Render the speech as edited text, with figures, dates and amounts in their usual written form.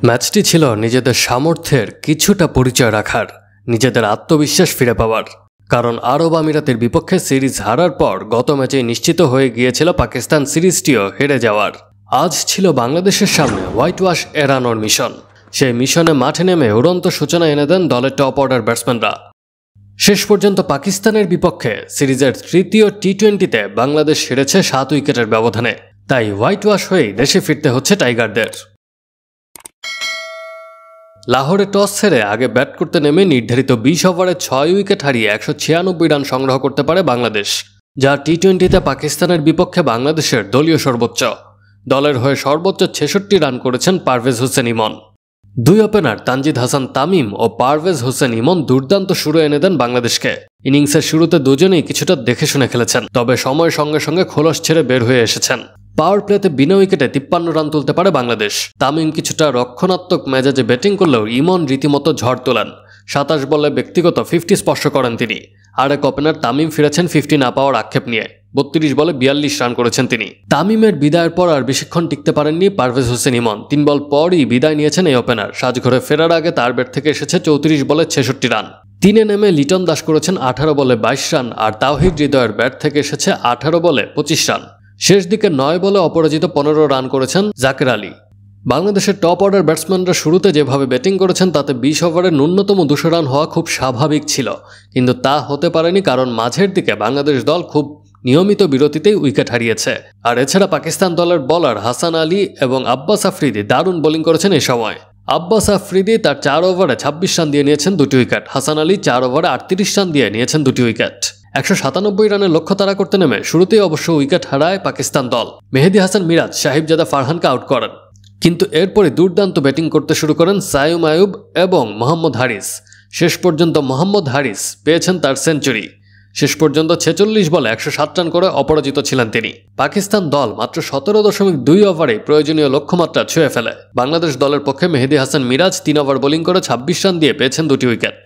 ম্যাচটি ছিল নিজেদের সামর্থ্যের কিছুটা পরিচয় রাখার, নিজেদের আত্মবিশ্বাস ফিরে পাওয়ার। কারণ আরব আমিরাতের বিপক্ষে সিরিজ হারার পর গত ম্যাচে নিশ্চিত হয়ে গিয়েছিল পাকিস্তান সিরিজটিও হেরে যাওয়ার। আজ ছিল বাংলাদেশের সামনে হোয়াইট ওয়াশ এড়ানোর মিশন। সেই মিশনে মাঠে নেমে উড়ন্ত সূচনা এনে দেন দলের টপ অর্ডার ব্যাটসম্যানরা। শেষ পর্যন্ত পাকিস্তানের বিপক্ষে সিরিজের তৃতীয় টি-20তে বাংলাদেশ হেরেছে 7 উইকেটের ব্যবধানে। তাই হোয়াইট ওয়াশ হয়েই দেশে ফিরতে হচ্ছে টাইগারদের। লাহোরে টস ছেড়ে আগে ব্যাট করতে নেমে নির্ধারিত 20 ওভারে 6 উইকেট হারিয়ে 196 রান সংগ্রহ করতে পারে বাংলাদেশ, যা টি-20তে পাকিস্তানের বিপক্ষে বাংলাদেশের দলীয় সর্বোচ্চ। দলের হয়ে সর্বোচ্চ 66 রান করেছেন পারভেজ হোসেন ইমন। দুই ওপেনার তানজিদ হাসান তামিম ও পারভেজ হোসেন ইমন দুর্দান্ত শুরু এনে দেন বাংলাদেশকে। ইনিংসের শুরুতে দুজনেই কিছুটা দেখে শুনে খেলেছেন, তবে সময়ের সঙ্গে সঙ্গে খোলস ছেড়ে বের হয়ে এসেছেন। পাওয়ার প্লেতে বিনা উইকেটে 53 রান তুলতে পারে বাংলাদেশ। তামিম কিছুটা রক্ষণাত্মক মেজাজে ব্যাটিং করলেও ইমন রীতিমতো ঝড় তোলেন। 27 বলে ব্যক্তিগত 50 স্পর্শ করেন তিনি। আরেক ওপেনার তামিম ফিরেছেন 50 না পাওয়ার আক্ষেপ নিয়ে। 32 বলে 42 রান করেছেন তিনি। তামিমের বিদায়ের পর আর বেশিক্ষণ টিকতে পারেননি পারভেজ হোসেন ইমন। 3 বল পরই বিদায় নিয়েছেন এই ওপেনার। সাজঘরে ফেরার আগে তার ব্যাট থেকে এসেছে 34 বলে 66 রান। 3-এ নেমে লিটন দাস করেছেন 18 বলে 22 রান, আর তাওহিদ হৃদয়ের ব্যাট থেকে এসেছে 18 বলে 25 রান। শেষ দিকে 9 বলে অপরাজিত 15 রান করেছেন জাকের আলী। বাংলাদেশের টপ অর্ডার ব্যাটসম্যানরা শুরুতে যেভাবে ব্যাটিং করেছেন তাতে 20 ওভারে ন্যূনতম 200 রান হওয়া খুব স্বাভাবিক ছিল, কিন্তু তা হতে পারেনি, কারণ মাঝের দিকে বাংলাদেশ দল খুব নিয়মিত বিরতিতেই উইকেট হারিয়েছে। আর এছাড়া পাকিস্তান দলের বোলার হাসান আলী এবং আব্বাস আফ্রিদি দারুণ বোলিং করেছেন এই সময়। আব্বাস আফ্রিদি তার 4 ওভারে 26 রান দিয়ে নিয়েছেন 2টি উইকেট। হাসান আলী 4 ওভারে 38 রান দিয়ে নিয়েছেন 2টি উইকেট। 197 রানের লক্ষ্য তাড়া করতে নেমে শুরুতেই অবশ্য উইকেট হারায় পাকিস্তান দল। মেহেদী হাসান মিরাজ সাহিবজাদা ফারহানকে আউট করেন, কিন্তু এরপরে দুর্দান্ত ব্যাটিং করতে শুরু করেন সাইম আয়ুব এবং মোহাম্মদ হারিস। শেষ পর্যন্ত মোহাম্মদ হারিস পেয়েছেন তার সেঞ্চুরি। শেষ পর্যন্ত 46 বলে 107 রান করে অপরাজিত ছিলেন তিনি। পাকিস্তান দল মাত্র 17.2 ওভারে প্রয়োজনীয় লক্ষ্যমাত্রা ছুঁয়ে ফেলে। বাংলাদেশ দলের পক্ষে মেহেদী হাসান মিরাজ 3 ওভার বোলিং করে 26 রান দিয়ে পেয়েছেন 2টি উইকেট।